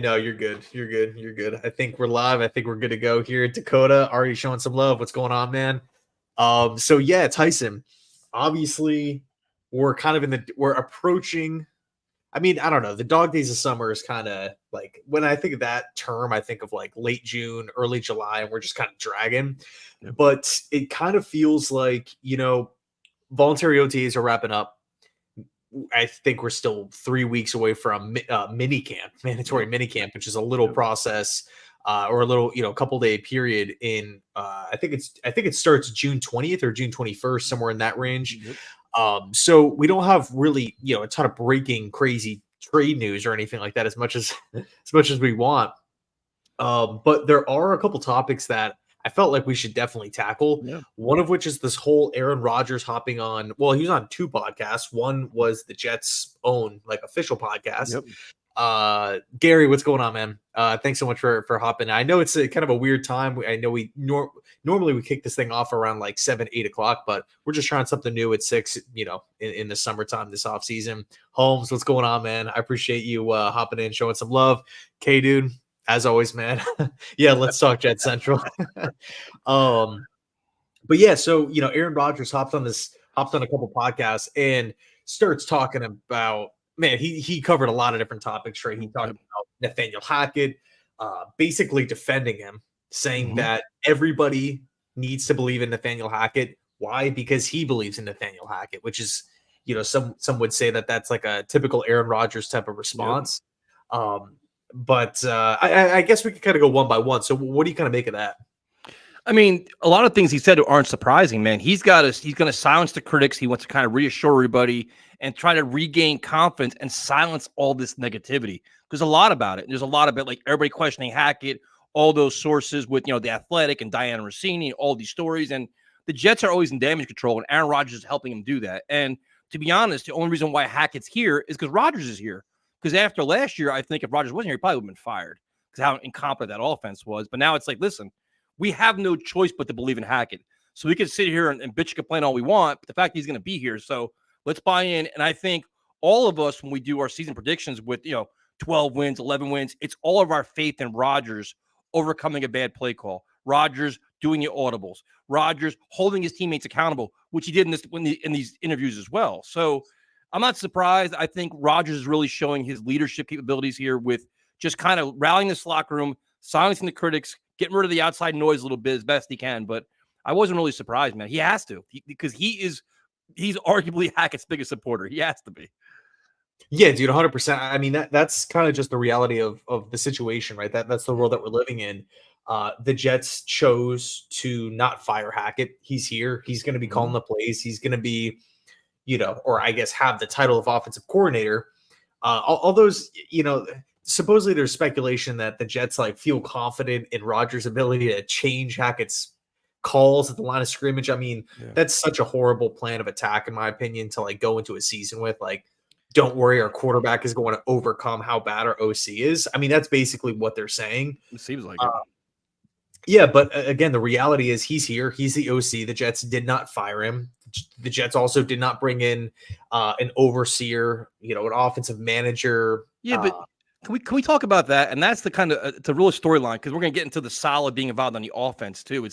No, you're good. You're good. You're good. I think we're live. I think we're good to go here. Dakota, already showing some love. What's going on, man? So yeah, Tyson. Obviously, we're approaching. I mean, I don't know. The dog days of summer is kind of like when I think of that term, I think of like late June, early July, and we're just kind of dragging. Yep. But it kind of feels like, voluntary OTAs are wrapping up. I think we're still 3 weeks away from mini camp, mandatory mini camp, which is a little process or a little, couple day period in. I think it starts June 20th or June 21st, somewhere in that range. Yep. So we don't have really, a ton of breaking crazy trade news or anything like that as much as we want. But there are a couple topics that I felt like we should definitely tackle. Yeah. One of which is this whole Aaron Rodgers hopping on. Well, he was on 2 podcasts. One was the Jets' own official podcast. Yep. Gary, what's going on, man? Thanks so much for hopping. I know it's a kind of a weird time. I know we normally we kick this thing off around like 7-8 o'clock, but we're just trying something new at 6. In the summertime this off season. Holmes, what's going on, man? I appreciate you hopping in, showing some love. K, dude. As always, man. Yeah, let's talk Jet Central. But yeah, so Aaron Rodgers hopped on a couple podcasts and starts talking about, man, he covered a lot of different topics, right? He talked about Nathaniel Hackett, basically defending him, saying that everybody needs to believe in Nathaniel Hackett. Why? Because he believes in Nathaniel Hackett, which is, some would say that that's like a typical Aaron Rodgers type of response. Yep. But I guess we could kind of go one by one. So what do you kind of make of that? I mean, a lot of things he said aren't surprising, man. He's going to silence the critics. He wants to kind of reassure everybody and try to regain confidence and silence all this negativity. There's a lot about it. There's a lot of it, like everybody questioning Hackett, all those sources with, The Athletic and Diana Rossini, all these stories. And the Jets are always in damage control, and Aaron Rodgers is helping him do that. And to be honest, the only reason why Hackett's here is because Rodgers is here. Because after last year, I think if Rodgers wasn't here, he probably would have been fired because how incompetent that offense was. But now it's like, listen, we have no choice but to believe in Hackett. So we can sit here and bitch and complain all we want, but the fact he's going to be here. So let's buy in. And I think all of us, when we do our season predictions with, 12 wins, 11 wins, it's all of our faith in Rodgers overcoming a bad play call. Rodgers doing the audibles. Rodgers holding his teammates accountable, which he did in these interviews as well. So I'm not surprised. I think Rodgers is really showing his leadership capabilities here with just kind of rallying this locker room, silencing the critics, getting rid of the outside noise a little bit as best he can. But I wasn't really surprised, man. He has to because he's arguably Hackett's biggest supporter. He has to be. Yeah, dude, 100%. I mean, that's kind of just the reality of the situation, right? That's the world that we're living in. The Jets chose to not fire Hackett. He's here. He's going to be calling the plays. He's going to be, or I guess have the title of offensive coordinator. All those, supposedly there's speculation that the Jets feel confident in Rodgers' ability to change Hackett's calls at the line of scrimmage. I mean, that's such a horrible plan of attack, in my opinion, to go into a season with. Don't worry, our quarterback is going to overcome how bad our OC is. I mean, that's basically what they're saying. It seems like it. Yeah, but again, the reality is he's here. He's the OC. The Jets did not fire him. The Jets also did not bring in an overseer, an offensive manager. Yeah, but can we talk about that? And that's the kind of it's a real storyline because we're going to get into the Salah being involved on the offense too.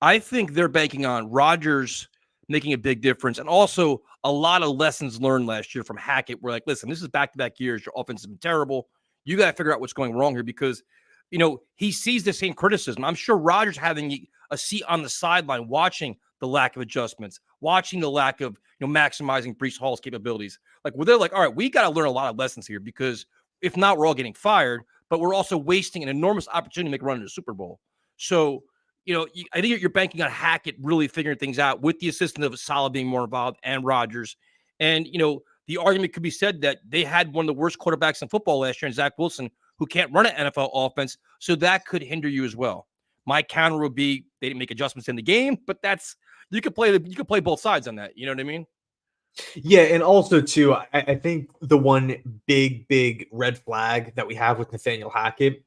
I think they're banking on Rodgers making a big difference, and also a lot of lessons learned last year from Hackett. We're like, listen, this is back-to-back years. Your offense has been terrible. You got to figure out what's going wrong here because he sees the same criticism. I'm sure Rodgers having a seat on the sideline, watching the lack of adjustments, watching the lack of maximizing Breece Hall's capabilities. They're like, all right, we got to learn a lot of lessons here because if not, we're all getting fired, but we're also wasting an enormous opportunity to make a run in the Super Bowl. So, I think you're banking on Hackett really figuring things out with the assistance of Salah being more involved and Rodgers. And, the argument could be said that they had one of the worst quarterbacks in football last year in Zach Wilson, who can't run an NFL offense. So that could hinder you as well. My counter would be they didn't make adjustments in the game, but you could play both sides on that. You know what I mean? Yeah, and also too, I think the one big red flag that we have with Nathaniel Hackett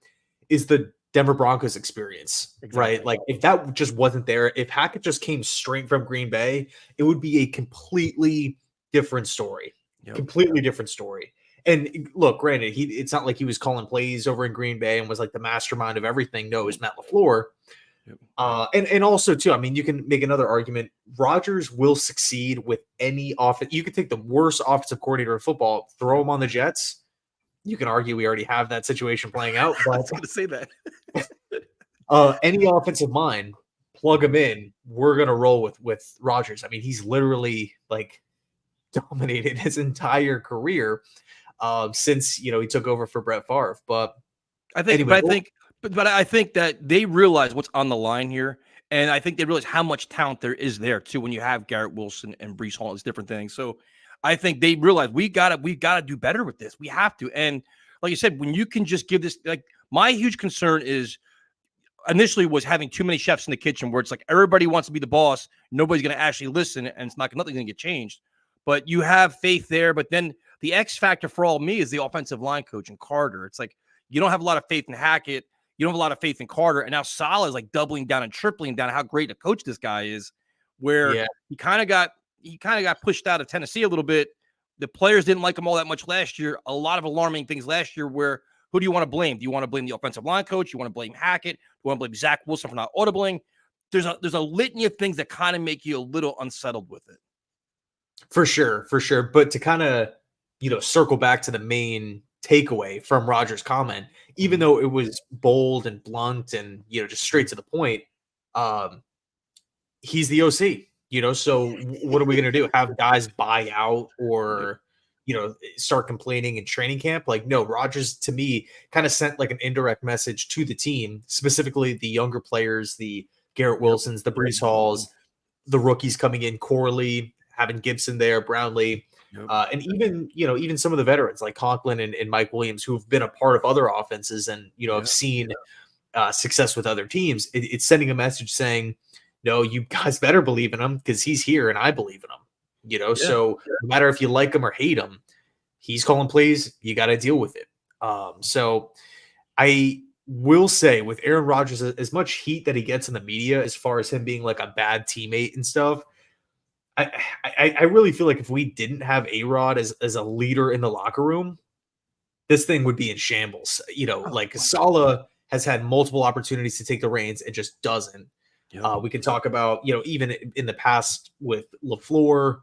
is the Denver Broncos experience, right? If that just wasn't there, if Hackett just came straight from Green Bay, it would be a completely different story. Completely different story. And look, granted, it's not like he was calling plays over in Green Bay and was like the mastermind of everything. No, it was Matt LaFleur. Yep. And also too, I mean, you can make another argument. Rodgers will succeed with any offense. You could take the worst offensive coordinator in football, throw him on the Jets. You can argue we already have that situation playing out. I was going to say that. Any offensive mind, plug him in. We're gonna roll with Rodgers. I mean, he's literally like dominated his entire career since he took over for Brett Favre. But I think, anyway, but I think that they realize what's on the line here, and I think they realize how much talent there is there too. When you have Garrett Wilson and Breece Hall, it's different things. So I think they realize we gotta do better with this. We have to. And like you said, when you can just give this, like my huge concern is initially was having too many chefs in the kitchen, where it's like everybody wants to be the boss, nobody's going to actually listen, and nothing's going to get changed. But you have faith there. But then the X factor for all me is the offensive line coach and Carter. It's like you don't have a lot of faith in Hackett. You don't have a lot of faith in Carter. And now Salah is like doubling down and tripling down how great a coach this guy is, where he kind of got pushed out of Tennessee a little bit. The players didn't like him all that much last year. A lot of alarming things last year where who do you want to blame? Do you want to blame the offensive line coach? You want to blame Hackett? Do you want to blame Zach Wilson for not audibling? There's a litany of things that kind of make you a little unsettled with it. For sure. But to kind of, circle back to the main takeaway from Rodgers' comment, even though it was bold and blunt and, just straight to the point, he's the OC, so what are we going to do? Have guys buy out or, start complaining in training camp? Like, no, Rodgers to me kind of sent like an indirect message to the team, specifically the younger players, the Garrett Wilsons, the Breece Halls, the rookies coming in, Corley, having Gibson there, Brownlee, and even some of the veterans like Conklin and Mike Williams, who've been a part of other offenses and, have seen success with other teams. It's sending a message saying, no, you guys better believe in him because he's here and I believe in him. So no matter if you like him or hate him, he's calling plays. You got to deal with it. So I will say with Aaron Rodgers, as much heat that he gets in the media, as far as him being like a bad teammate and stuff, I really feel like if we didn't have A-Rod as a leader in the locker room, this thing would be in shambles. Like Salah has had multiple opportunities to take the reins and just doesn't. We can talk about, even in the past with LaFleur,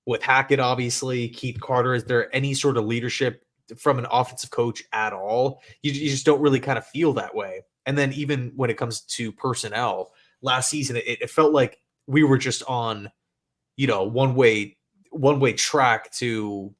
with Hackett, obviously, Keith Carter. Is there any sort of leadership from an offensive coach at all? You just don't really kind of feel that way. And then even when it comes to personnel, last season, it felt like we were just on, one way track to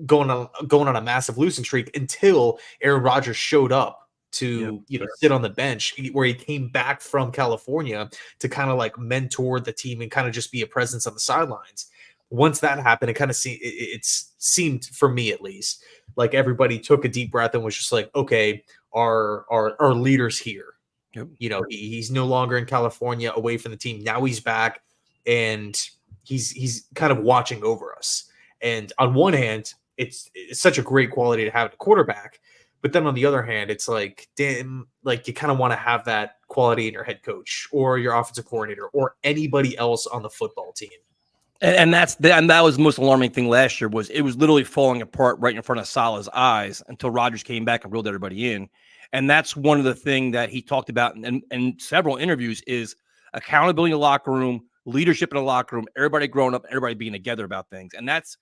going on a massive losing streak until Aaron Rodgers showed up to sit on the bench, where he came back from California to kind of like mentor the team and kind of just be a presence on the sidelines. Once that happened, it seemed for me at least like everybody took a deep breath and was just like, okay, our leader's here. He's no longer in California away from the team. Now he's back and he's kind of watching over us. And on one hand, it's such a great quality to have a quarterback. But then on the other hand, it's like, damn, like you kind of want to have that quality in your head coach or your offensive coordinator or anybody else on the football team. And that was the most alarming thing last year. Was it was literally falling apart right in front of Salah's eyes until Rodgers came back and reeled everybody in. And that's one of the things that he talked about in several interviews is accountability in the locker room, leadership in the locker room, everybody growing up, everybody being together about things. And that's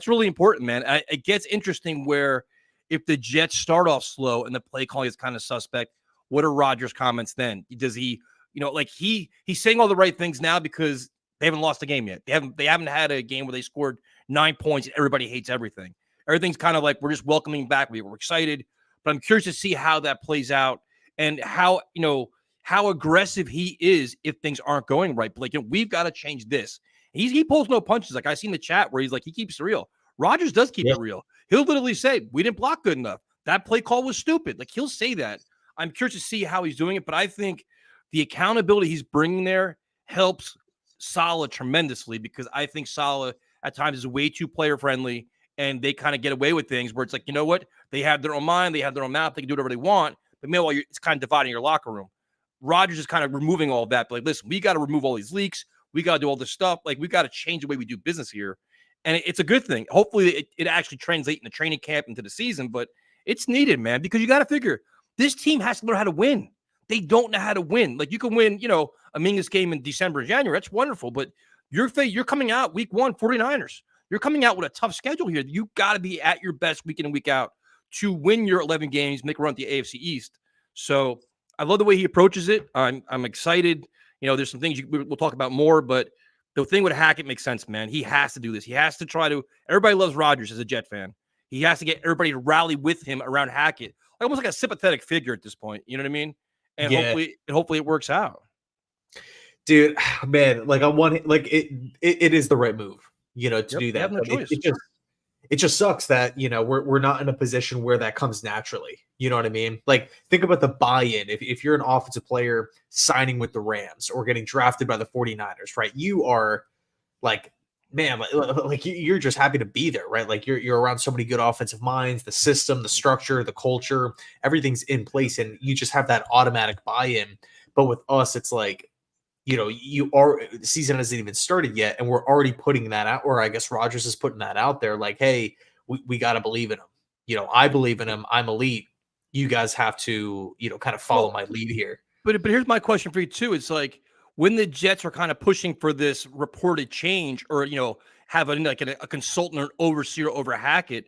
really important, man. It gets interesting where if the Jets start off slow and the play calling is kind of suspect, what are Rodgers' comments then? Does he, he's saying all the right things now because they haven't lost a game yet. They haven't had a game where they scored 9 points and everybody hates everything. Everything's kind of like we're just welcoming back. We're excited, but I'm curious to see how that plays out and how aggressive he is if things aren't going right. But we've got to change this. He pulls no punches. Like I seen the chat where he's like, he keeps it real. Rodgers does keep it real. He'll literally say, we didn't block good enough. That play call was stupid. Like he'll say that. I'm curious to see how he's doing it, but I think the accountability he's bringing there helps Salah tremendously because I think Salah at times is way too player friendly and they kind of get away with things where it's like, you know what? They have their own mind. They have their own mouth. They can do whatever they want. But meanwhile, it's kind of dividing your locker room. Rodgers is kind of removing all of that. But like, listen, we got to remove all these leaks. We got to do all this stuff. Like we got to change the way we do business here. And it's a good thing. Hopefully it actually translates in the training camp into the season, but it's needed, man, because you got to figure this team has to learn how to win. They don't know how to win. Like, you can win, a meaningless game in December and January. That's wonderful. But you're coming out week 1, 49ers. You're coming out with a tough schedule here. You got to be at your best week in and week out to win your 11 games, make a run at the AFC East. So I love the way he approaches it. I'm excited. There's some things we'll talk about more, but the thing with Hackett makes sense, man. He has to do this. He has to try to – everybody loves Rodgers as a Jet fan. He has to get everybody to rally with him around Hackett, almost like a sympathetic figure at this point. You know what I mean? And hopefully it works out. Dude, man, like on one, like it is the right move, to do that. No choice. It just sucks that, we're not in a position where that comes naturally. You know what I mean? Like, think about the buy-in. If you're an offensive player signing with the Rams or getting drafted by the 49ers, right? You are like, man, like you're just happy to be there, right? Like you're around so many good offensive minds, the system, the structure, the culture, everything's in place, and you just have that automatic buy-in. But with us, it's like, the season hasn't even started yet, and we're already putting that out, or I guess Rodgers is putting that out there, like, hey, we got to believe in him. I believe in him. I'm elite. You guys have to, kind of follow my lead here. But here's my question for you too. It's like, when the Jets are kind of pushing for this reported change, or have a consultant or an overseer over Hackett,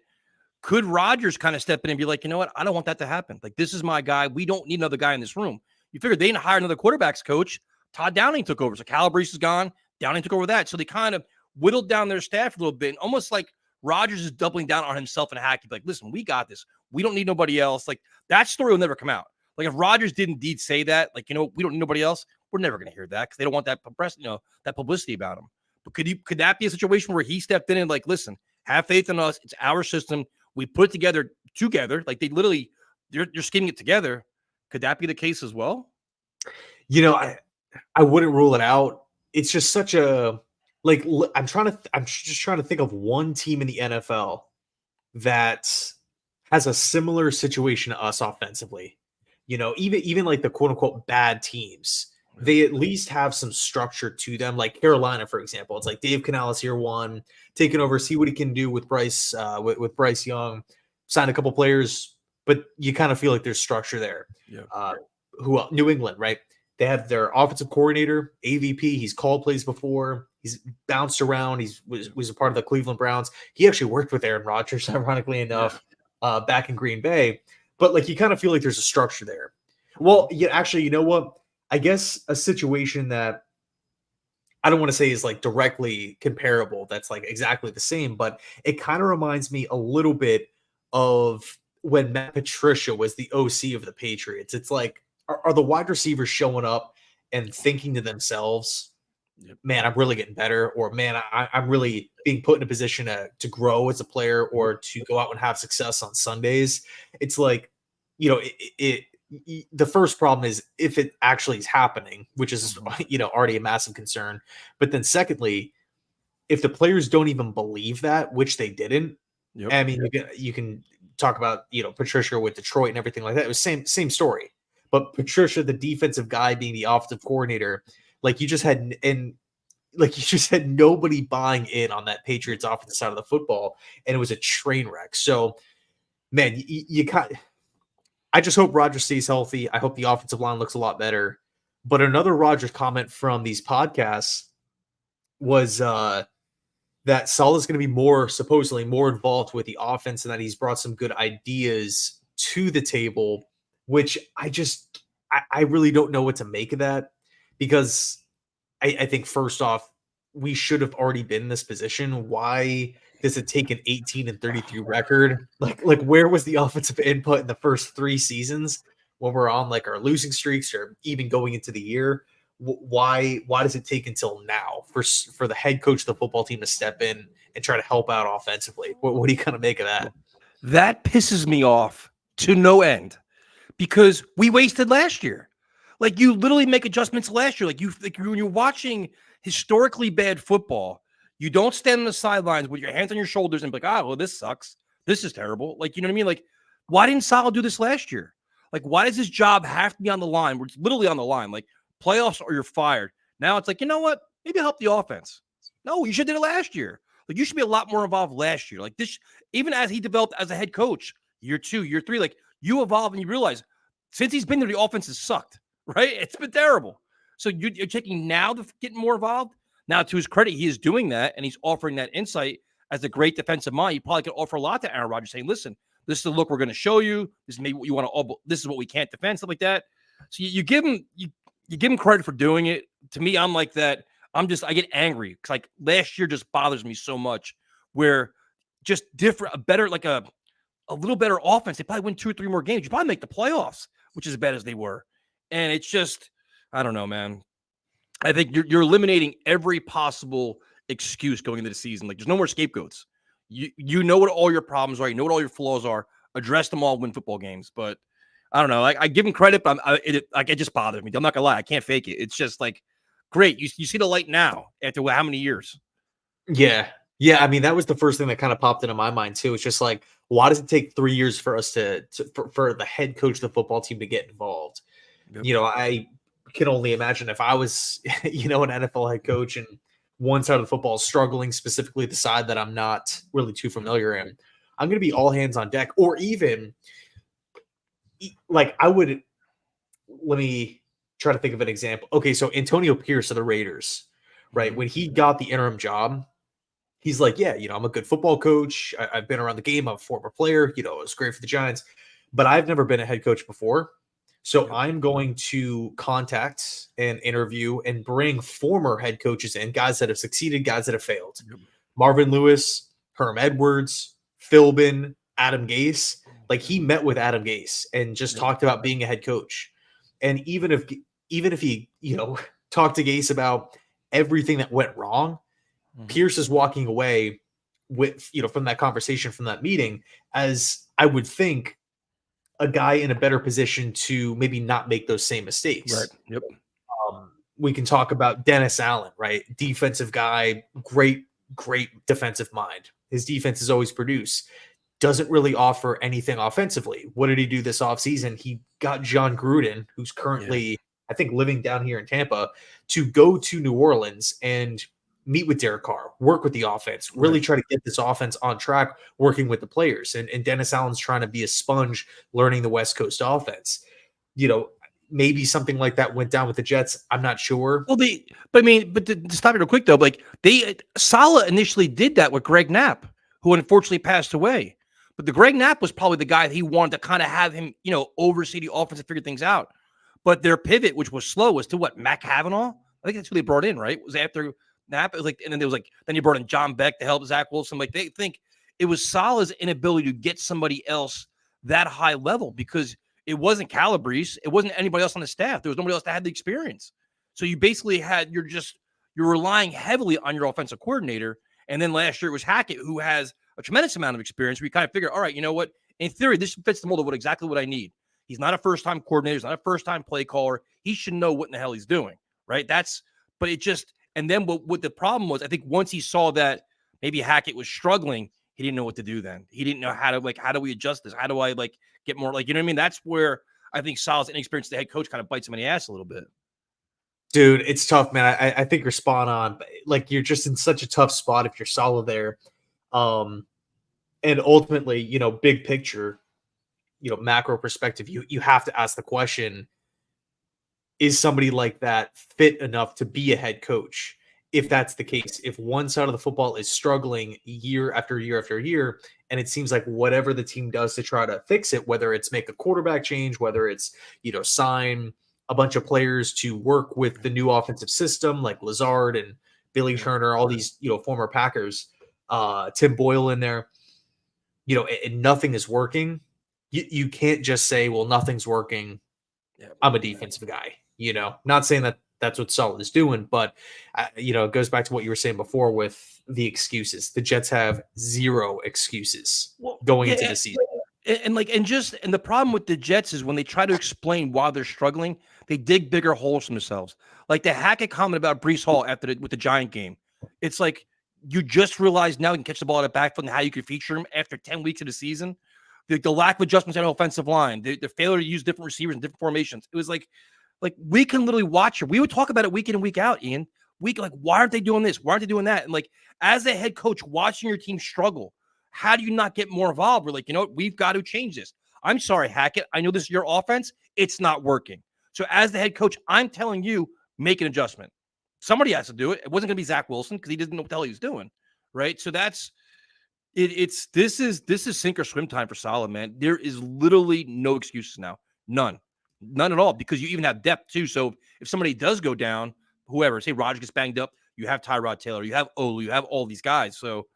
could Rodgers kind of step in and be like, you know what, I don't want that to happen. Like, this is my guy. We don't need another guy in this room. You figure they didn't hire another quarterbacks coach. Todd Downing took over. So Calabrese is gone. Downing took over that. So they kind of whittled down their staff a little bit, and almost like Rodgers is doubling down on himself and Hackett. Like, listen, we got this. We don't need nobody else. Like, that story will never come out. Like, if Rodgers did indeed say that, like, we don't need nobody else, we're never going to hear that because they don't want that that publicity about him. But could that be a situation where he stepped in and like, listen, have faith in us. It's our system. We put it together. Like, they literally, you're scheming it together. Could that be the case as well? I wouldn't rule it out. It's just such a, like, I'm just trying to think of one team in the NFL that has a similar situation to us offensively. Even like the quote unquote bad teams, they at least have some structure to them. Like Carolina, for example, it's like Dave Canales year 1, taking over, see what he can do with Bryce, with Bryce Young, sign a couple players, but you kind of feel like there's structure there. Yeah. Who else? New England, right? They have their offensive coordinator, AVP. He's called plays before. He's bounced around. He was a part of the Cleveland Browns. He actually worked with Aaron Rodgers, ironically enough, back in Green Bay. But like, you kind of feel like there's a structure there. Well, actually, you know what? I guess a situation that I don't want to say is like directly comparable, that's like exactly the same, but it kind of reminds me a little bit of when Matt Patricia was the OC of the Patriots. It's like, are the wide receivers showing up and thinking to themselves, man, I'm really getting better, or man, I'm really being put in a position to grow as a player or to go out and have success on Sundays? It's like, the first problem is if it actually is happening, which is, already a massive concern. But then secondly, if the players don't even believe that, which they didn't, I mean, you can talk about, Patricia with Detroit and everything like that. It was same story. But Patricia, the defensive guy, being the offensive coordinator, like you just had nobody buying in on that Patriots offensive side of the football, and it was a train wreck. So, man, I just hope Rodgers stays healthy. I hope the offensive line looks a lot better. But another Rodgers comment from these podcasts was that Salah is going to be supposedly more involved with the offense, and that he's brought some good ideas to the table, which I really don't know what to make of that, because I think first off, we should have already been in this position. Why does it take an 18-33 record? Like where was the offensive input in the first 3 seasons when we're on like our losing streaks or even going into the year? Why does it take until now for the head coach of the football team to step in and try to help out offensively? What do you kind of make of that? That pisses me off to no end, because we wasted last year. Like, you literally make adjustments last year. Like when you're watching historically bad football, you don't stand on the sidelines with your hands on your shoulders and be like, well, this sucks. This is terrible. Like, you know what I mean? Like, why didn't Salah do this last year? Like, why does his job have to be on the line? Where it's literally on the line, like playoffs or you're fired. Now it's like, you know what? Maybe help the offense. No, you should have did it last year. Like, you should be a lot more involved last year. Like, this, even as he developed as a head coach, year 2, year 3, like, you evolve and you realize since he's been there, the offense has sucked, right? It's been terrible. So you're taking now to get more involved. Now, to his credit, he is doing that, and he's offering that insight as a great defensive mind. He probably could offer a lot to Aaron Rodgers, saying, listen, this is the look we're going to show you. This is maybe what you want to, this is what we can't defend, stuff like that. So you give him credit for doing it. To me, I'm like that. I get angry because, like, last year just bothers me so much, where just different, a little better offense. They probably win 2 or 3 more games. You probably make the playoffs, which is as bad as they were. And it's just, I don't know, man. I think you're eliminating every possible excuse going into the season. Like, there's no more scapegoats. You know what all your problems are. You know what all your flaws are. Address them all, win football games. But I don't know. I give him credit, but it just bothers me. I'm not gonna lie. I can't fake it. It's just like, great. You see the light now after how many years? Yeah. Yeah. I mean, that was the first thing that kind of popped into my mind too. It's just like, why does it take 3 years for us for the head coach of the football team to get involved? Yep. You know, I can only imagine if I was, an NFL head coach and one side of the football is struggling, specifically the side that I'm not really too familiar in, I'm going to be all hands on deck. Or even like let me try to think of an example. Okay, so Antonio Pierce of the Raiders, right? Mm-hmm. When he got the interim job, he's like, yeah, I'm a good football coach. I've been around the game. I'm a former player. It was great for the Giants, but I've never been a head coach before. So I'm going to contact and interview and bring former head coaches in, guys that have succeeded, guys that have failed. Yep. Marvin Lewis, Herm Edwards, Philbin, Adam Gase. Like, he met with Adam Gase and just talked about being a head coach. And even if he, talked to Gase about everything that went wrong, Pierce is walking away with, from that conversation, from that meeting, as I would think a guy in a better position to maybe not make those same mistakes. Right. Yep. We can talk about Dennis Allen, right? Defensive guy, great defensive mind. His defense is always produced. Doesn't really offer anything offensively. What did he do this offseason? He got John Gruden, who's currently, I think, living down here in Tampa, to go to New Orleans and meet with Derek Carr, work with the offense, really try to get this offense on track, working with the players. And Dennis Allen's trying to be a sponge, learning the West Coast offense. Maybe something like that went down with the Jets. I'm not sure. Well, but to stop you real quick though, like Salah initially did that with Greg Knapp, who unfortunately passed away. But the Greg Knapp was probably the guy that he wanted to kind of have him, oversee the offense and figure things out. But their pivot, which was slow, was to what? Matt Cavanaugh? I think that's who they brought in, right? It was after Knapp. It was like, and then there was then you brought in John Beck to help Zach Wilson. Like, they think it was Salah's inability to get somebody else that high level, because it wasn't Calabrese. It wasn't anybody else on the staff. There was nobody else that had the experience. So you basically you're relying heavily on your offensive coordinator. And then last year it was Hackett, who has a tremendous amount of experience. We kind of figure, all right, you know what? In theory, this fits the mold of exactly what I need. He's not a first-time coordinator. He's not a first-time play caller. He should know what in the hell he's doing, right? And then what the problem was, I think once he saw that maybe Hackett was struggling, he didn't know what to do then. He didn't know how do we adjust this? How do I get more, you know what I mean? That's where I think Salah's inexperience as the head coach kind of bites him in the ass a little bit. Dude, it's tough, man. I think you're spot on. Like, you're just in such a tough spot if you're Salah there. And ultimately, big picture, macro perspective, you have to ask the question, is somebody like that fit enough to be a head coach? If that's the case, if one side of the football is struggling year after year after year, and it seems like whatever the team does to try to fix it, whether it's make a quarterback change, whether it's, sign a bunch of players to work with the new offensive system, like Lazard and Billy Turner, all these, former Packers, Tim Boyle in there, and nothing is working. You can't just say, well, nothing's working. I'm a defensive guy, not saying that that's what Salah is doing, but it goes back to what you were saying before with the excuses. The Jets have zero excuses going into the season. And the problem with the Jets is when they try to explain why they're struggling, they dig bigger holes for themselves. Like the Hackett comment about Breece Hall with the Giant game. It's like, you just realize now you can catch the ball at a backfoot and how you could feature him after 10 weeks of the season. The lack of adjustments on the offensive line, the failure to use different receivers and different formations. It was like we can literally watch it. We would talk about it week in and week out, Ian. week. Like, why aren't they doing this? Why aren't they doing that? And like, as a head coach watching your team struggle, how do you not get more involved? We're like, you know what? We've got to change this. I'm sorry, Hackett. I know this is your offense. It's not working. So as the head coach, I'm telling you, make an adjustment. Somebody has to do it. It wasn't going to be Zach Wilson because he didn't know what the hell he was doing. Right. So that's it. This is sink or swim time for Salah, man. There is literally no excuses now. None at all, because you even have depth too. So if somebody does go down, whoever, say Rodgers gets banged up, you have Tyrod Taylor, you have Olu, you have all these guys. So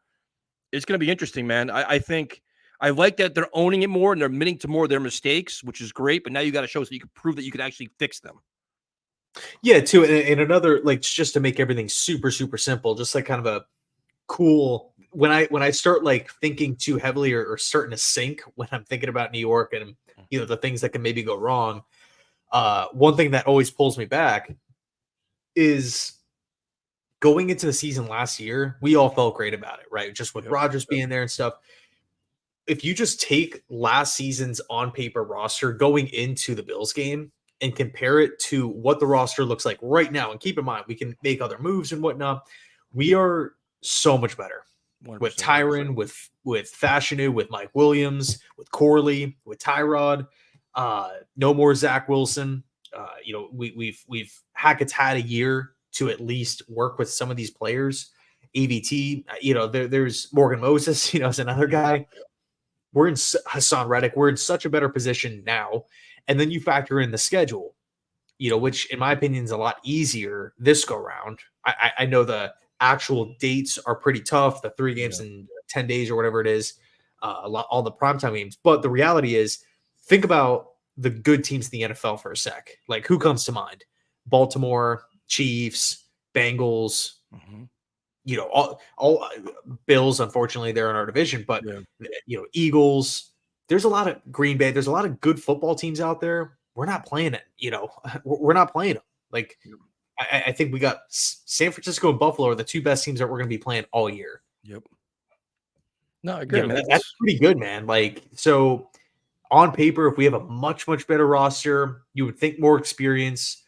it's going to be interesting, man. I think I like that they're owning it more and they're admitting to more of their mistakes, which is great. But now you got to show so you can prove that you can actually fix them. Yeah, too. And another, like, just to make everything super, super simple, just like kind of a cool, when I start like thinking too heavily or starting to sink when I'm thinking about New York and, you know, the things that can maybe go wrong. One thing that always pulls me back is going into the season last year, we all felt great about it, right? Just with Rodgers being there and stuff. If you just take last season's on paper roster going into the Bills game and compare it to what the roster looks like right now, and keep in mind, we can make other moves and whatnot. We are so much better 100%. With Tyron, with Fashanu, with Mike Williams, with Corley, with Tyrod. No more Zach Wilson. You know, we've Hackett's had a year to at least work with some of these players. AVT, you know, there's Morgan Moses, you know, is another guy. We're in Hassan Reddick. We're in such a better position now. And then you factor in the schedule, you know, which in my opinion is a lot easier this go round. I know the actual dates are pretty tough. The 3 games in 10 days or whatever it is, all the primetime games. But the reality is, think about the good teams in the NFL for a sec. Like, who comes to mind? Baltimore, Chiefs, Bengals, you know, all Bills. Unfortunately, they're in our division, but you know, Eagles. There's a lot of Green Bay. There's a lot of good football teams out there. We're not playing it. You know, we're not playing them. Like, I think we got San Francisco and Buffalo are the 2 best teams that we're going to be playing all year. Yep. No, I agree. You know, that's pretty good, man. Like, so on paper, if we have a much, much better roster, you would think more experience.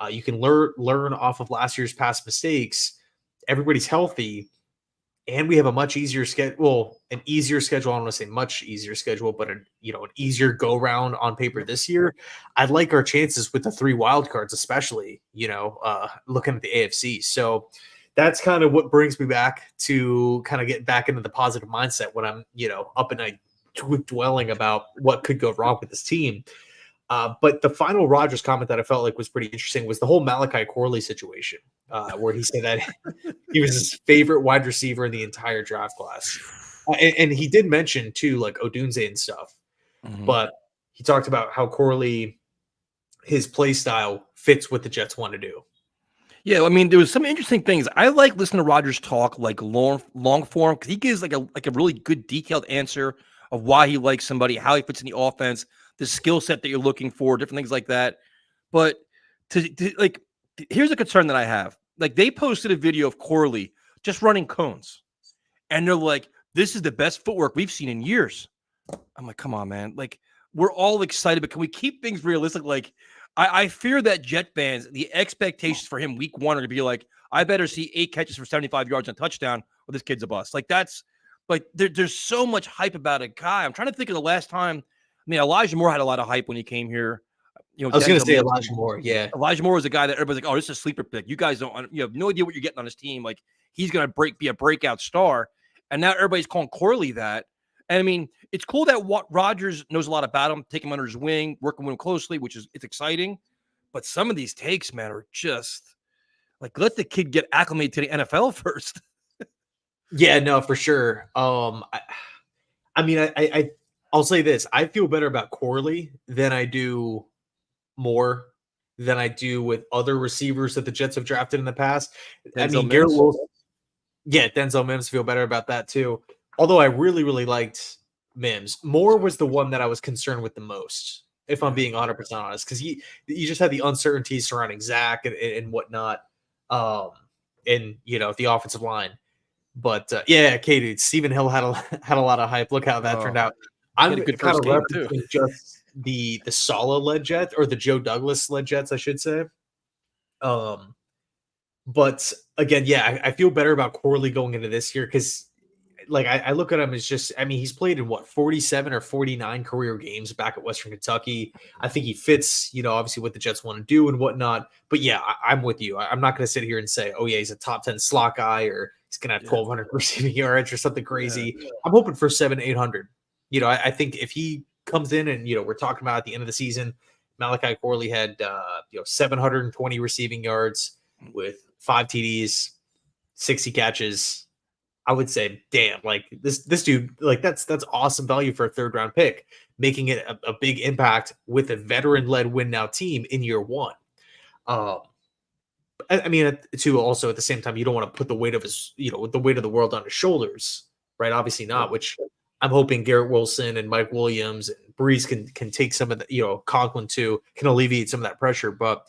You can learn off of last year's past mistakes. Everybody's healthy, and we have a much easier schedule. Well, an easier schedule. I don't want to say much easier schedule, but an easier go round on paper this year. I'd like our chances with the 3 wild cards, especially, you know, looking at the AFC. So that's kind of what brings me back to kind of get back into the positive mindset when I'm, you know, up at night dwelling about what could go wrong with this team. But the final Rodgers comment that I felt like was pretty interesting was the whole Malachi Corley situation, where he said that he was his favorite wide receiver in the entire draft class. And he did mention, too, like Odunze and stuff. But he talked about how Corley, his play style fits what the Jets want to do. Yeah, I mean, there was some interesting things. I like listening to Rodgers talk like long form, because he gives like a really good detailed answer of why he likes somebody, how he fits in the offense, the skill set that you're looking for, different things like that. But here's a concern that I have. Like, they posted a video of Corley just running cones, and they're like, "This is the best footwork we've seen in years." I'm like, "Come on, man! Like, we're all excited, but can we keep things realistic?" Like, I fear that Jet fans, the expectations for him week 1 are to be like, "I better see 8 catches for 75 yards and a touchdown, or this kid's a bust." Like, that's like there's so much hype about a guy. I'm trying to think of the last time. I mean, Elijah Moore had a lot of hype when he came here. You know, I was going to say Elijah Moore. Yeah, Elijah Moore was a guy that everybody's like, "Oh, this is a sleeper pick. You guys don't, you have no idea what you're getting on his team. Like, he's going to be a breakout star." And now everybody's calling Corley that. And I mean, it's cool that Rodgers knows a lot about him, taking him under his wing, working with him closely, it's exciting. But some of these takes, man, are just like, let the kid get acclimated to the NFL first. Yeah, no, for sure. I mean, I'll say this: I feel better about Corley than I do with other receivers that the Jets have drafted in the past. Denzel Garrett Wilson. Yeah, Denzel Mims, feel better about that too. Although I really, really liked Mims. Moore was the one that I was concerned with the most, if I'm being 100% honest, because you just had the uncertainty surrounding Zach and whatnot, and you know, the offensive line. But yeah, Katie, Stephen Hill had a lot of hype. Look how that turned out. I'm kind of referencing just the Salah led Jets, or the Joe Douglas led Jets, I should say. But again, yeah, I feel better about Corley going into this year because like I look at him as just, I mean, he's played in what 47 or 49 career games back at Western Kentucky. I think he fits, obviously what the Jets want to do and whatnot. But yeah, I'm with you. I'm not going to sit here and say, oh yeah, he's a top 10 slot guy or he's going to have 1,200 receiving yards or something crazy. Yeah. I'm hoping for 700-800. I think if he comes in and we're talking about at the end of the season, Malachi Corley had 720 receiving yards with 5 TDs, 60 catches. I would say, damn, like this dude, like that's awesome value for a 3rd round pick, making it a big impact with a veteran led win now team in year 1. I mean, too, also at the same time, you don't want to put the weight of his, the weight of the world on his shoulders, right? Obviously not, which I'm hoping Garrett Wilson and Mike Williams and Breeze can take some of the, Conklin too, can alleviate some of that pressure. But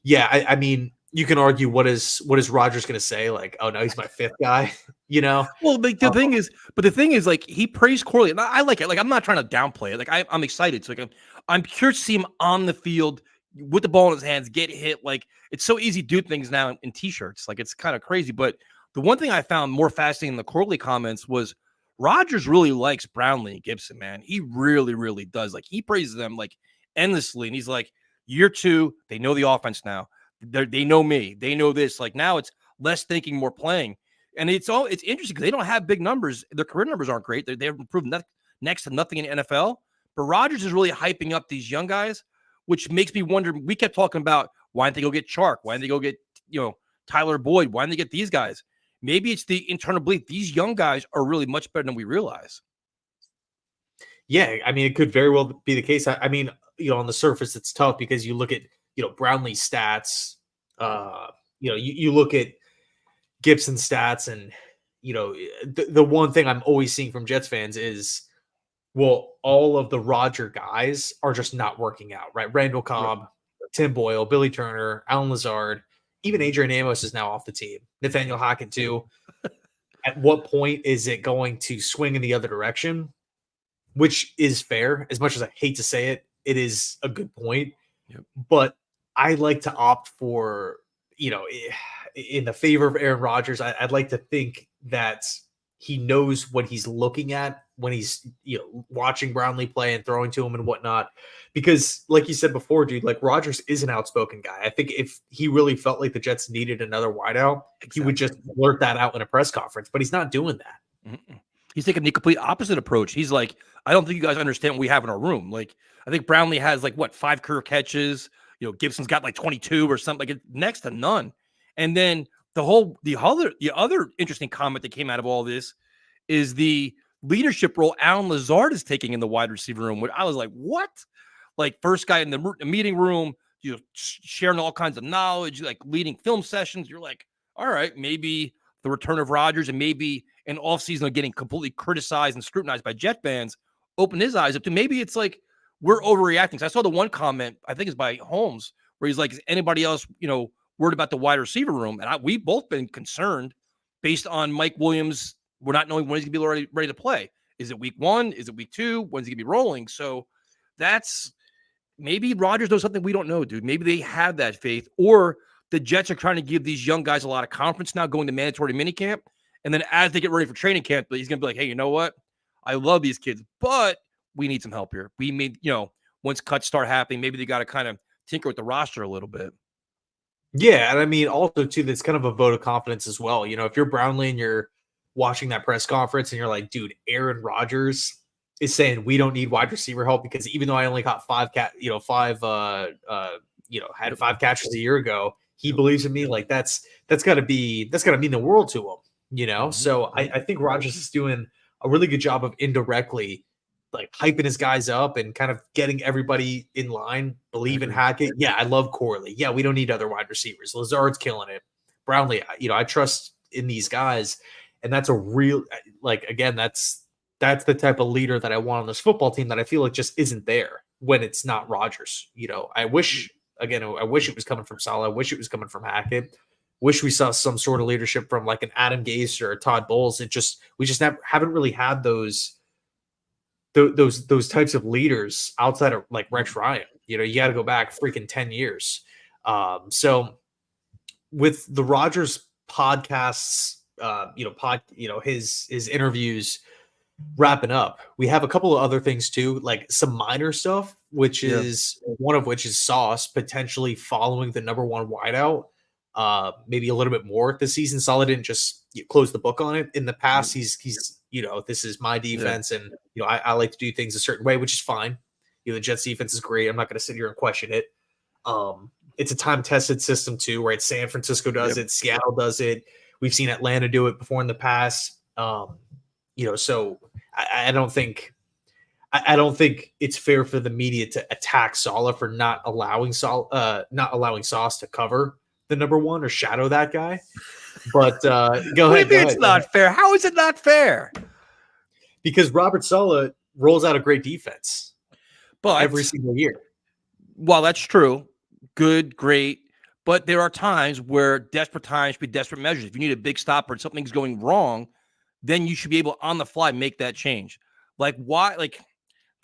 yeah, I mean, you can argue what is Rodgers going to say? Like, oh no, he's my 5th guy, Well, but the thing is, like, he praised Corley, and I like it. Like, I'm not trying to downplay it. Like, I'm excited. So, like, I'm curious to see him on the field with the ball in his hands, get hit. Like, it's so easy to do things now in t-shirts. Like, it's kind of crazy. But the one thing I found more fascinating in the Corley comments was Rodgers really likes Brownlee and Gibson, man. He really, really does. Like, he praises them like endlessly, and he's like, year 2, they know the offense now. They know me. They know this. Like, now it's less thinking, more playing. And it's interesting because they don't have big numbers. Their career numbers aren't great. They've improved next to nothing in the NFL. But Rodgers is really hyping up these young guys, which makes me wonder. We kept talking about why didn't they go get Chark? Why didn't they go get Tyler Boyd? Why didn't they get these guys? Maybe it's the internal belief. These young guys are really much better than we realize. Yeah, I mean, it could very well be the case. I mean, on the surface, it's tough because you look at Brownlee's stats. You look at Gibson's stats, and the one thing I'm always seeing from Jets fans is, well, all of the Roger guys are just not working out, right? Randall Cobb, Tim Boyle, Billy Turner, Alan Lazard, even Adrian Amos is now off the team. Nathaniel Hackett too. At what point is it going to swing in the other direction? Which is fair. As much as I hate to say it, it is a good point. Yep. But I like to opt for, in the favor of Aaron Rodgers, I'd like to think that he knows what he's looking at when he's watching Brownlee play and throwing to him and whatnot. Because like you said before, dude, like Rodgers is an outspoken guy. I think if he really felt like the Jets needed another wideout, he would just blurt that out in a press conference. But he's not doing that. Mm-mm. He's taking the complete opposite approach. He's like, I don't think you guys understand what we have in our room. Like, I think Brownlee has 5 career catches. Gibson's got 22 or something, like next to none. And then the other interesting comment that came out of all this is the leadership role Alan Lazard is taking in the wide receiver room. Which I was like, what? Like, first guy in the meeting room, sharing all kinds of knowledge, like leading film sessions. You're like, all right, maybe the return of Rodgers and maybe an offseason of getting completely criticized and scrutinized by Jet fans open his eyes up to maybe it's like we're overreacting. So I saw the one comment, I think it's by Holmes, where he's like, is anybody else, worried about the wide receiver room? And we've both been concerned based on Mike Williams. We're not knowing when he's going to be ready to play. Is it week 1? Is it week 2? When's he going to be rolling? So that's maybe Rodgers knows something we don't know, dude. Maybe they have that faith, or the Jets are trying to give these young guys a lot of confidence now going to mandatory minicamp. And then as they get ready for training camp, he's going to be like, hey, you know what? I love these kids, but we need some help here. We need, once cuts start happening, maybe they got to kind of tinker with the roster a little bit. Yeah. And I mean, also too, that's kind of a vote of confidence as well. If you're Brownlee and you're watching that press conference and you're like, dude, Aaron Rodgers is saying we don't need wide receiver help because even though I only got 5 catches a year ago, he believes in me. Like that's gotta mean the world to him, Mm-hmm. So I think Rodgers is doing a really good job of indirectly like hyping his guys up and kind of getting everybody in line, believe in Hackett. Yeah, I love Corley. Yeah, we don't need other wide receivers. Lazard's killing it. Brownlee, I trust in these guys. And that's a real, again, that's the type of leader that I want on this football team that I feel like just isn't there when it's not Rodgers. I wish it was coming from Salah. I wish it was coming from Hackett. Wish we saw some sort of leadership from like an Adam Gase or a Todd Bowles. We just haven't really had those types of leaders outside of like Rex Ryan. You got to go back freaking 10 years. So with the Rodgers podcasts, his interviews wrapping up, we have a couple of other things too, like some minor stuff, which Yeah. is one of which is Sauce potentially following the number one wideout, maybe a little bit more this season. Salah didn't just close the book on it. In the past, he's this is my defense, and I like to do things a certain way, which is fine. The Jets defense is great. I'm not going to sit here and question it. It's a time-tested system too, right? San Francisco does it, Seattle does it. We've seen Atlanta do it before in the past. So I don't think it's fair for the media to attack Salah for not allowing Sauce to cover the number one or shadow that guy. But go ahead. It's not fair. How is it not fair? Because Robert Salah rolls out a great defense, but every single year. Well, that's true. Good, great. But there are times where desperate times should be desperate measures. If you need a big stopper and something's going wrong, then you should be able on the fly make that change. Like, why? Like,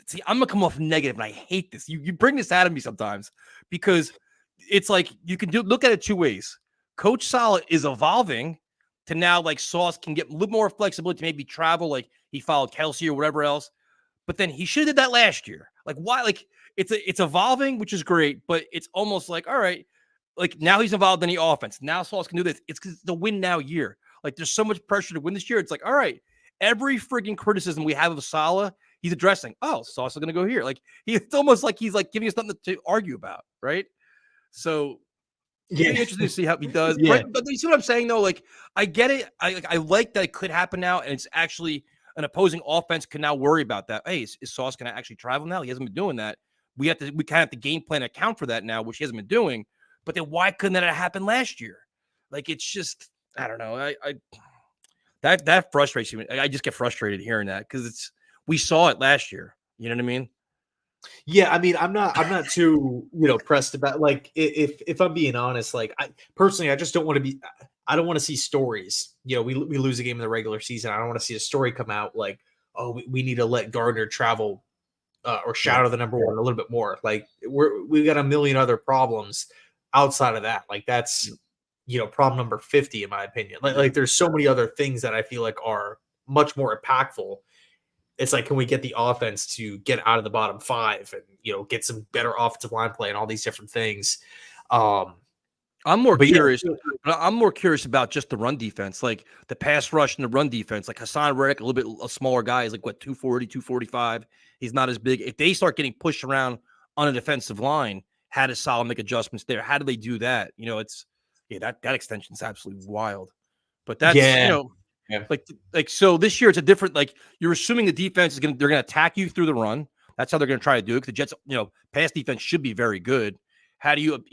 see, I'm gonna come off negative, and I hate this. You bring this out of me sometimes because it's like you can look at it two ways. Coach Salah is evolving to now, like, Sauce can get a little more flexibility to maybe travel, like he followed Kelsey or whatever else. But then he should have did that last year. Like, why? Like, it's evolving, which is great, but it's almost like, all right, like now he's involved in the offense. Now Sauce can do this. It's because it's the win now year. Like, there's so much pressure to win this year. It's like, all right, every freaking criticism we have of Salah, he's addressing. Oh, Sauce is going to go here. Like, it's almost like he's like giving us something to argue about, right? So, yeah, interesting to see how he does. Yeah. But you see what I'm saying, though? Like, I get it. I like that it could happen now, and it's actually an opposing offense can now worry about that. Hey, is Sauce going to actually travel now? He hasn't been doing that. We kind of have to game plan account for that now, which he hasn't been doing. But then why couldn't that have happened last year? Like, it's just, I don't know. That frustrates me. I just get frustrated hearing that because we saw it last year. You know what I mean? Yeah, I mean, I'm not too pressed about, like, if I'm being honest, like, I just don't want to be. I don't want to see stories. We lose a game in the regular season. I don't want to see a story come out like, oh, we need to let Gardner travel or shadow the number one a little bit more. Like, we've got a million other problems outside of that. Like, that's problem number 50 in my opinion. Like there's so many other things that I feel like are much more impactful. It's like, can we get the offense to get out of the bottom five and get some better offensive line play and all these different things. I'm more curious. I'm more curious about just the run defense, like the pass rush and the run defense. Like Hassan Reddick, a little bit a smaller guy, is like what 240, 245. He's not as big. If they start getting pushed around on a defensive line, how does Salah make adjustments there? How do they do that? It's that extension is absolutely wild. But that's like so this year it's a different, like, you're assuming the defense is they're gonna attack you through the run. That's how they're gonna try to do it. The Jets, pass defense should be very good. How do you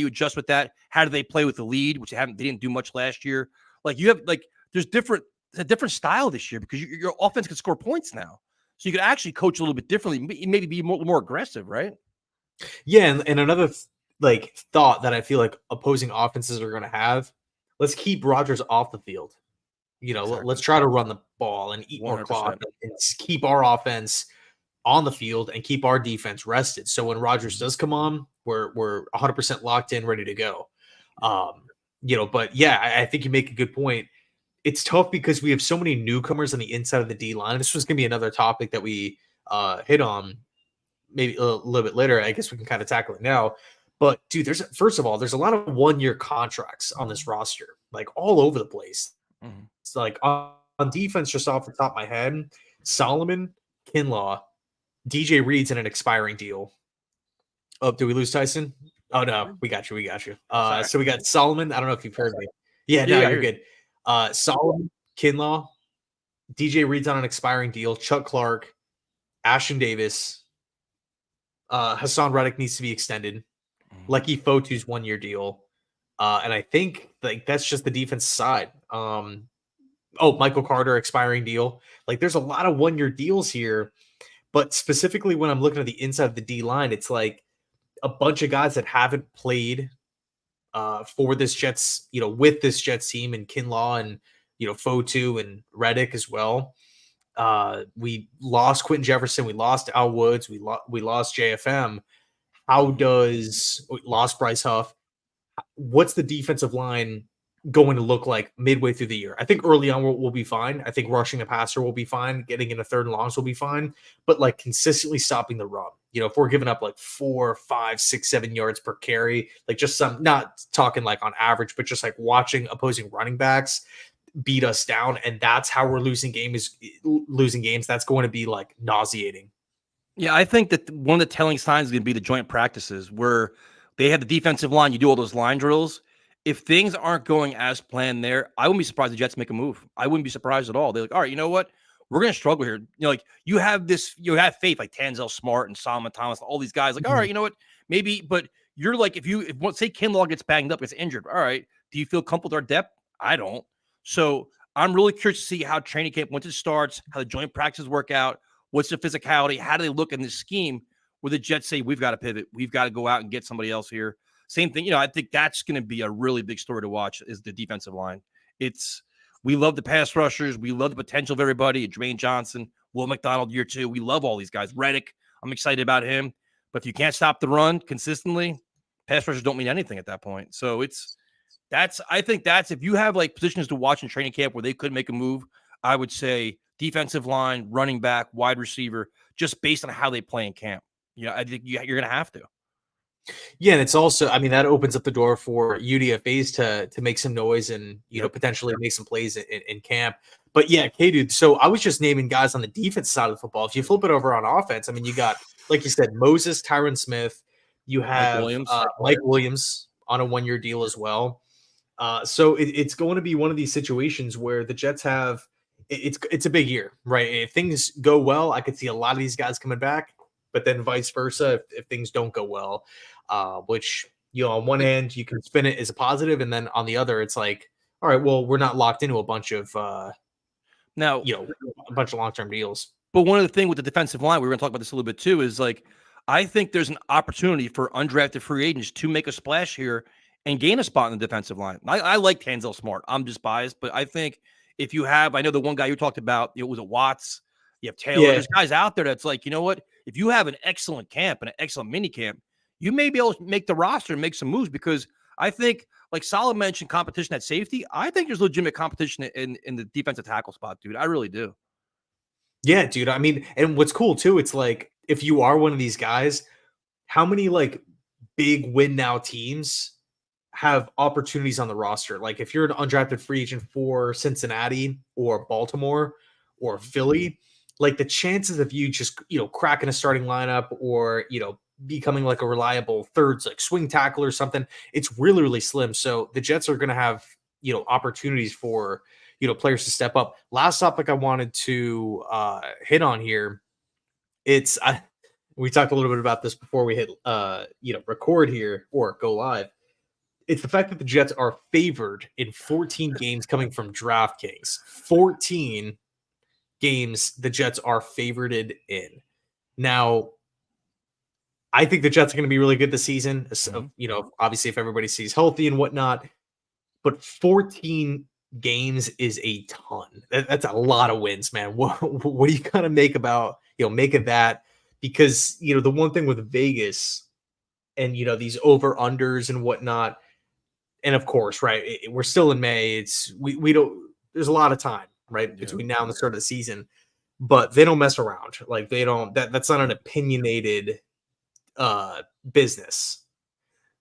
adjust with that? How do they play with the lead, which they didn't do much last year? Like, you have, like, it's a different style this year because your offense can score points now. So you could actually coach a little bit differently, maybe be more aggressive, right? Yeah, and another thought that I feel like opposing offenses are going to have: let's keep Rodgers off the field. Exactly. Let's try to run the ball and eat 100%. More clock and keep our offense on the field and keep our defense rested. So when Rodgers does come on, we're 100% locked in, ready to go. But yeah, I think you make a good point. It's tough because we have so many newcomers on the inside of the D line. This was going to be another topic that we hit on maybe a little bit later. I guess we can kind of tackle it now. But dude, there's a lot of 1-year contracts on this roster, like all over the place. Mm-hmm. It's like on defense, just off the top of my head, Solomon, Kinlaw, DJ Reed's in an expiring deal. Oh, did we lose Tyson? Oh no, we got you. So we got Solomon. I don't know if you've heard me. Yeah, you're good. Solomon, Kinlaw, DJ Reed's on an expiring deal. Chuck Clark, Ashton Davis, Hassan Reddick needs to be extended. Lecky Fotu's 1-year deal. And I think that's just the defense side. Michael Carter expiring deal. Like, there's a lot of 1-year deals here, but specifically when I'm looking at the inside of the D line, it's like a bunch of guys that haven't played for this Jets, with this Jets team, and Kinlaw and Fotu and Reddick as well. We lost Quentin Jefferson, we lost Al Woods, we lost JFM. We lost Bryce Huff. what's the defensive line going to look like midway through the year? I think early on we'll be fine. I think rushing a passer will be fine. Getting into third and longs will be fine. But like consistently stopping the run. If we're giving up like 4, 5, 6, 7 yards per carry, like just some, not talking like on average, but just like watching opposing running backs beat us down, and that's how we're losing games. That's going to be like nauseating. Yeah, I think that one of the telling signs is going to be the joint practices where they have the defensive line. You do all those line drills. If things aren't going as planned there, I wouldn't be surprised the Jets make a move. I wouldn't be surprised at all. They're like, all right, you know what? We're going to struggle here. Like you have faith like Tanzel Smart and Solomon Thomas, all these guys. Like, all right, you know what? Maybe, but you're like, if say Kinlaw gets banged up, gets injured. All right, do you feel comfortable with our depth? I don't. So I'm really curious to see how training camp, once it starts, how the joint practices work out. What's the physicality? How do they look in this scheme where the Jets say, we've got to pivot. We've got to go out and get somebody else here. Same thing. I think that's going to be a really big story to watch is the defensive line. We love the pass rushers. We love the potential of everybody. Dwayne Johnson, Will McDonald year 2. We love all these guys. Reddick, I'm excited about him. But if you can't stop the run consistently, pass rushers don't mean anything at that point. So I think that's if you have like positions to watch in training camp where they could make a move, I would say defensive line, running back, wide receiver, just based on how they play in camp. I think you're going to have to. Yeah, and it's also, I mean, that opens up the door for UDFAs to make some noise and potentially make some plays in camp. But yeah, dude. So I was just naming guys on the defense side of the football. If you flip it over on offense, I mean, you got, like you said, Moses, Tyron Smith. You have Mike Williams on a 1-year deal as well. So it's going to be one of these situations where the Jets have. It's a big year, right? If things go well, I could see a lot of these guys coming back. But then vice versa, if things don't go well, which on one hand you can spin it as a positive, and then on the other it's like, all right, well, we're not locked into a bunch of now a bunch of long-term deals. But one of the things with the defensive line, we were going to talk about this a little bit too, is like I think there's an opportunity for undrafted free agents to make a splash here and gain a spot in the defensive line. I like Tanzel Smart. I'm just biased, but I think if you have, I know the one guy you talked about, it was a Watts. You have Taylor. Yeah. There's guys out there that's like, you know what? If you have an excellent camp and an excellent mini camp, you may be able to make the roster and make some moves because I think, like Salah mentioned, competition at safety. I think there's legitimate competition in the defensive tackle spot, dude. I really do. Yeah, dude. I mean, and what's cool too, it's like if you are one of these guys, how many like big win now teams have opportunities on the roster? Like if you're an undrafted free agent for Cincinnati or Baltimore or Philly, like the chances of you just, cracking a starting lineup or, becoming like a reliable third, like swing tackle or something, it's really, really slim. So the Jets are going to have, opportunities for, players to step up. Last topic I wanted to hit on here. We talked a little bit about this before we hit, record here or go live. It's the fact that the Jets are favored in 14 games coming from DraftKings. 14 games the Jets are favored in. Now, I think the Jets are going to be really good this season. So, obviously if everybody stays healthy and whatnot, but 14 games is a ton. That's a lot of wins, man. What do you kind of make about, make of that? Because, the one thing with Vegas and, these over unders and whatnot, and of course, right, we're still in May. We don't, there's a lot of time, right, between now and the start of the season, but they don't mess around. Like they don't, that's not an opinionated business.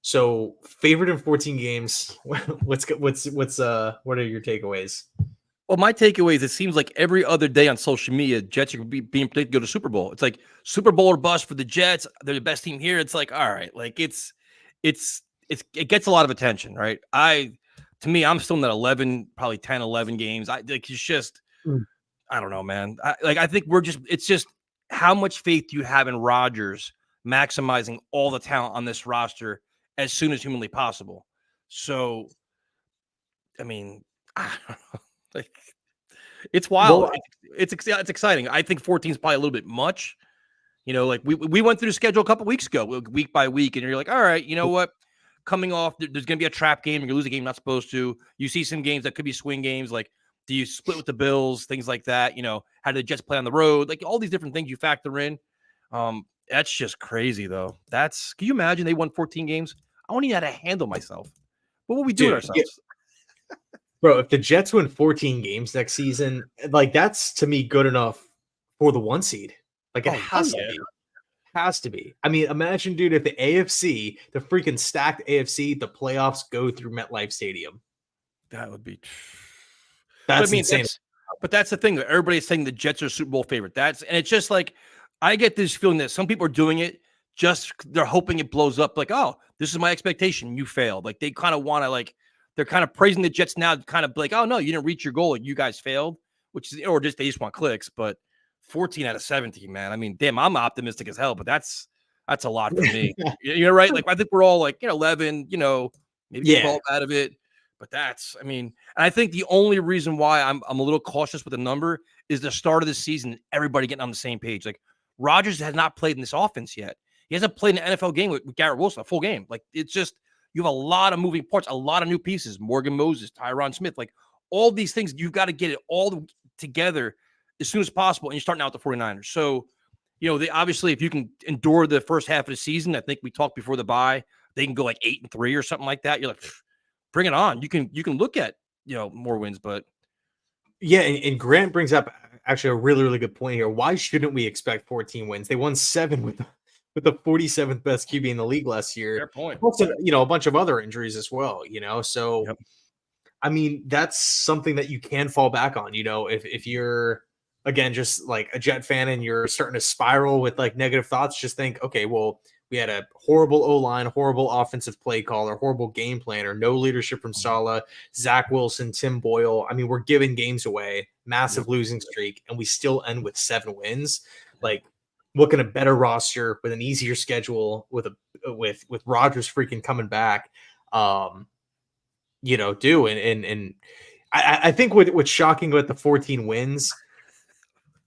So favored in 14 games. What are your takeaways? Well, my takeaway is it seems like every other day on social media, Jets are being predicted to go to Super Bowl. It's like Super Bowl or bust for the Jets. They're the best team here. It's like, all right, like it gets a lot of attention, right? To me, I'm still in that 11, probably 10, 11 games. It's just, I don't know, man. I think it's just how much faith do you have in Rodgers maximizing all the talent on this roster as soon as humanly possible? So, I mean, I don't know. Like, it's wild. Well, it's exciting. I think 14 is probably a little bit much. Like we went through the schedule a couple weeks ago, week by week, and you're like, all right, you know what? Coming off, there's going to be a trap game. You're going to lose a game you're not supposed to. You see some games that could be swing games. Like, do you split with the Bills? Things like that. How do the Jets play on the road? Like all these different things you factor in. That's just crazy, though. Can you imagine they won 14 games? I wouldn't even know how to handle myself. What will we do with Dude, yeah, ourselves? bro, if the Jets win 14 games next season, like that's to me good enough for the 1 seed. Like it has to Yeah. be. Has to be. I mean, imagine, dude, if the AFC, the freaking stacked AFC, the playoffs go through MetLife Stadium. That would be. But I That's mean, insane. that's the thing. Everybody's saying the Jets are Super Bowl favorite. And it's just like I get this feeling that some people are doing it just they're hoping it blows up. Like, oh, this is my expectation. You failed. Like they kind of want to they're kind of praising the Jets now, kind of like, oh no, you didn't reach your goal. Like, you guys failed, which is or just they just want clicks. But 14 out of 17, man. I mean, damn, I'm optimistic as hell, but that's a lot for me. You're right. Like I think we're all like 11. Maybe 12 out of it. But that's, I mean, and I think the only reason why I'm a little cautious with the number is the start of the season, everybody getting on the same page. Like Rodgers has not played in this offense yet. He hasn't played an NFL game with Garrett Wilson, a full game. Like it's just, you have a lot of moving parts, a lot of new pieces. Morgan Moses, Tyron Smith, like all these things, you've got to get it all together as soon as possible. And you're starting out with the 49ers. So, they obviously, if you can endure the first half of the season, I think we talked before the bye, they can go like 8-3 or something like that. You're like, bring it on. You can look at, more wins, but Yeah, and Grant brings up actually a really, really good point here. Why shouldn't we expect 14 wins? They won 7 with the 47th best QB in the league last year. fair point. Also, a bunch of other injuries as well, So Yep. I mean, that's something that you can fall back on, if you're again just like a Jet fan and you're starting to spiral with like negative thoughts, just think, okay, well, we had a horrible O-line, horrible offensive play caller, horrible game planner, no leadership from Salah, Zach Wilson, Tim Boyle. I mean, we're giving games away, massive losing streak, and we still end with 7 wins. Like, looking at a better roster with an easier schedule with Rodgers freaking coming back, do and I think what's shocking about the 14 wins.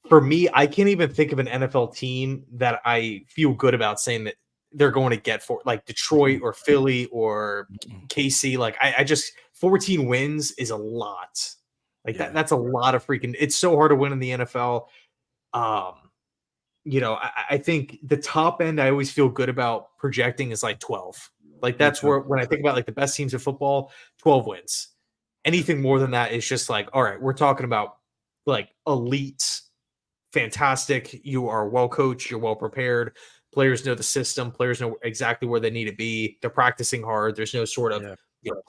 For me, I can't even think of an NFL team that I feel good about saying that they're going to get for like Detroit or Philly or KC. Like I just 14 wins is a lot. Like that's a lot of freaking. It's so hard to win in the NFL. I think the top end I always feel good about projecting is like 12. Like that's where when I think about like the best teams in football, 12 wins. Anything more than that is just like, all right, we're talking about like elite. Fantastic. You are well coached. You're well prepared. Players know the system. Players know exactly where they need to be. They're practicing hard. There's no sort of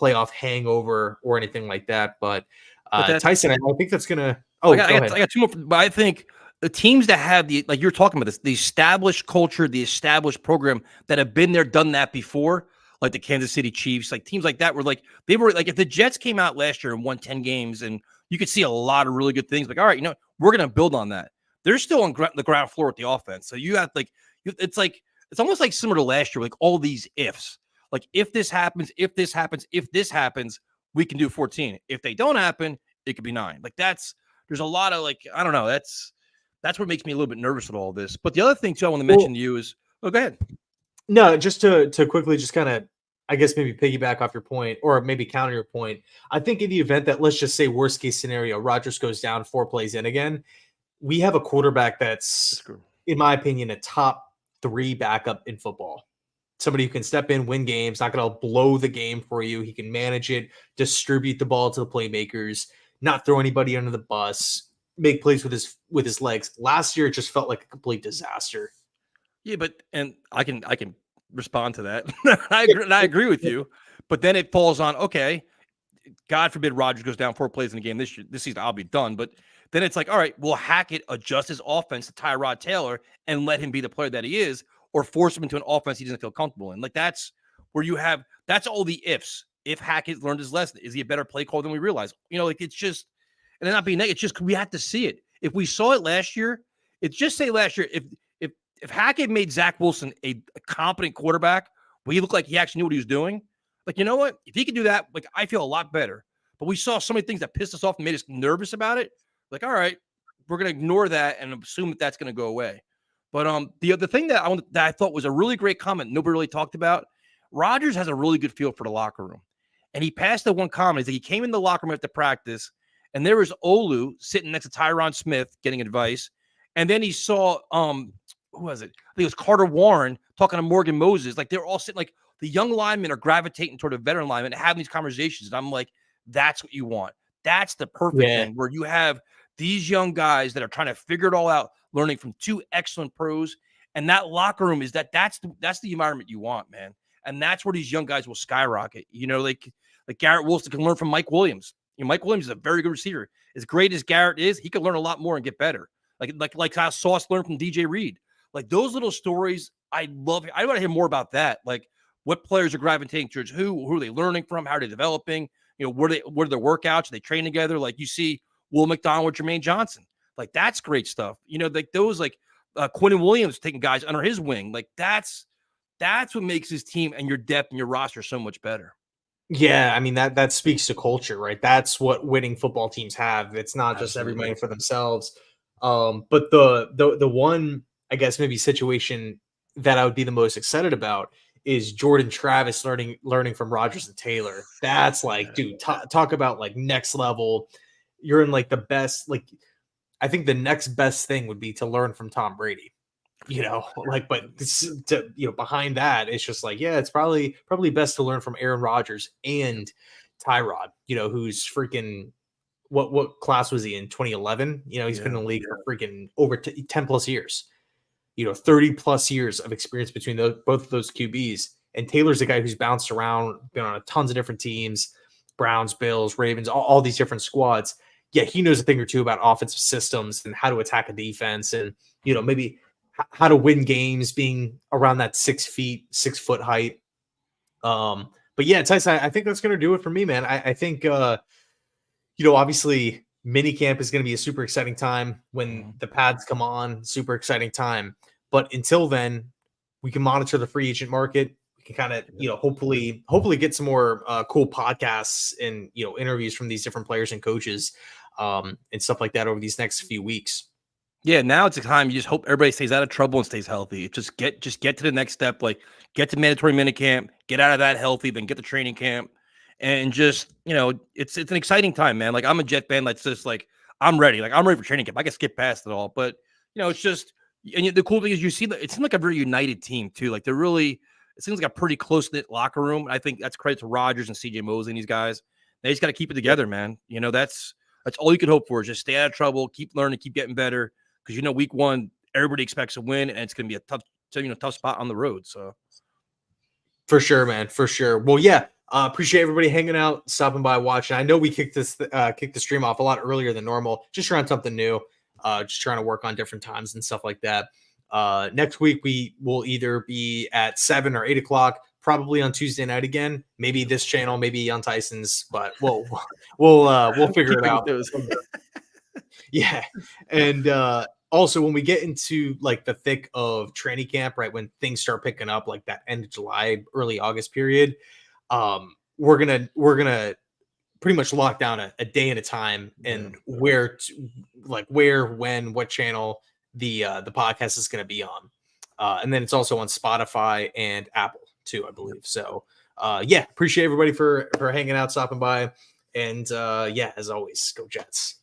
playoff hangover or anything like that. But Tyson, I think that's gonna. Oh, I got 2 more. But I think the teams that have like you're talking about this, the established culture, the established program that have been there, done that before, like the Kansas City Chiefs, like teams like that were like they were like if the Jets came out last year and won 10 games, and you could see a lot of really good things. Like, all right, we're gonna build on that. They're still on the ground floor with the offense. So you have it's almost like similar to last year, like all these ifs. Like if this happens, if this happens, if this happens, we can do 14. If they don't happen, it could be 9. Like there's a lot of like, I don't know. That's what makes me a little bit nervous with all this. But the other thing too, I want to mention to you is, go ahead. No, just to quickly just kind of, I guess maybe piggyback off your point or maybe counter your point. I think in the event that let's just say worst case scenario, Rodgers goes down 4 plays in again. We have a quarterback that's, in my opinion, a top 3 backup in football. Somebody who can step in, win games, not going to blow the game for you. He can manage it, distribute the ball to the playmakers, not throw anybody under the bus, make plays with his legs. Last year, it just felt like a complete disaster. Yeah, and I can respond to that. I agree with you. But then it falls on, okay, God forbid Rodgers goes down 4 plays in a game this season, I'll be done. But then it's like, all right, will Hackett adjust his offense to Tyrod Taylor and let him be the player that he is, or force him into an offense he doesn't feel comfortable in? Like that's where that's all the ifs. If Hackett learned his lesson, is he a better play caller than we realize? Like it's just, and then not being negative, it's just we have to see it. If we saw it last year, it's just say last year, if Hackett made Zach Wilson a competent quarterback, where he looked like he actually knew what he was doing, like, you know what? If he could do that, like I feel a lot better. But we saw so many things that pissed us off and made us nervous about it. Like, all right, we're going to ignore that and assume that that's going to go away. But the thing that I thought was a really great comment nobody really talked about, Rodgers has a really good feel for the locker room. And he passed the one comment. He came in the locker room after practice, and there was Olu sitting next to Tyron Smith getting advice. And then he saw, who was it? I think it was Carter Warren talking to Morgan Moses. Like, they were all sitting, like, the young linemen are gravitating toward a veteran lineman and having these conversations. And I'm like, that's what you want. That's the perfect thing where you have these young guys that are trying to figure it all out, learning from two excellent pros. And that locker room is that's the environment you want, man. And that's where these young guys will skyrocket. You know, like Garrett Wilson can learn from Mike Williams. You know, Mike Williams is a very good receiver. As great as Garrett is, he can learn a lot more and get better. Like how Sauce learned from DJ Reed. Like those little stories, I love. I want to hear more about that. Like what players are gravitating towards who are they learning from? How are they developing? You know, what are their workouts? Are they train together? Like you see Will McDonald with Jermaine Johnson. Like that's great stuff. You know, like those Quentin Williams taking guys under his wing. Like that's what makes his team and your depth and your roster so much better. Yeah, I mean that speaks to culture, right? That's what winning football teams have. It's not just Absolutely. everybody for themselves. But the one, I guess, maybe situation that I would be the most excited about is Jordan Travis learning from Rodgers and Taylor. That's like, dude, talk about like next level. You're in like the best, like I think the next best thing would be to learn from Tom Brady. You know, like, but behind that, it's just like, yeah, it's probably best to learn from Aaron Rodgers and Tyrod, who's freaking what class was he in? 2011. He's been in the league for freaking over 10 plus years, 30 plus years of experience between both of those QBs. And Taylor's a guy who's bounced around, been on tons of different teams, Browns, Bills, Ravens, all these different squads. Yeah, he knows a thing or two about offensive systems and how to attack a defense and, maybe how to win games being around that 6 foot height. But yeah, Tyson, I think that's going to do it for me, man. I think, obviously minicamp is going to be a super exciting time when the pads come on, super exciting time. But until then, we can monitor the free agent market. We can kind of, hopefully get some more cool podcasts and, interviews from these different players and coaches and stuff like that over these next few weeks. Yeah, now it's a time you just hope everybody stays out of trouble and stays healthy. Just get to the next step, like get to mandatory minicamp, get out of that healthy, then get to training camp, and just it's an exciting time, man. Like I'm a Jet fan. That's just like I'm ready. Like I'm ready for training camp. I can skip past it all, but it's just and the cool thing is you see that it seems like a very united team too. Like it seems like a pretty close knit locker room. I think that's credit to Rodgers and CJ Mosley and these guys. They just got to keep it together, man. That's all you can hope for is just stay out of trouble, keep learning, keep getting better. Because week one, everybody expects a win, and it's going to be a tough spot on the road. So, for sure, man, for sure. Well, yeah, appreciate everybody hanging out, stopping by, watching. I know we kicked the stream off a lot earlier than normal, just trying something new, just trying to work on different times and stuff like that. Next week we will either be at 7 or 8 o'clock, probably on Tuesday night again. Maybe this channel, maybe on Tyson's, but we'll figure it out. Yeah, and also when we get into like the thick of training camp, right when things start picking up, like that end of July, early August period, we're gonna pretty much lock down a day at a time and where, when, what channel the podcast is going to be on, and then it's also on Spotify and Apple too, I believe. So yeah, appreciate everybody for hanging out, stopping by, and yeah, as always, go Jets.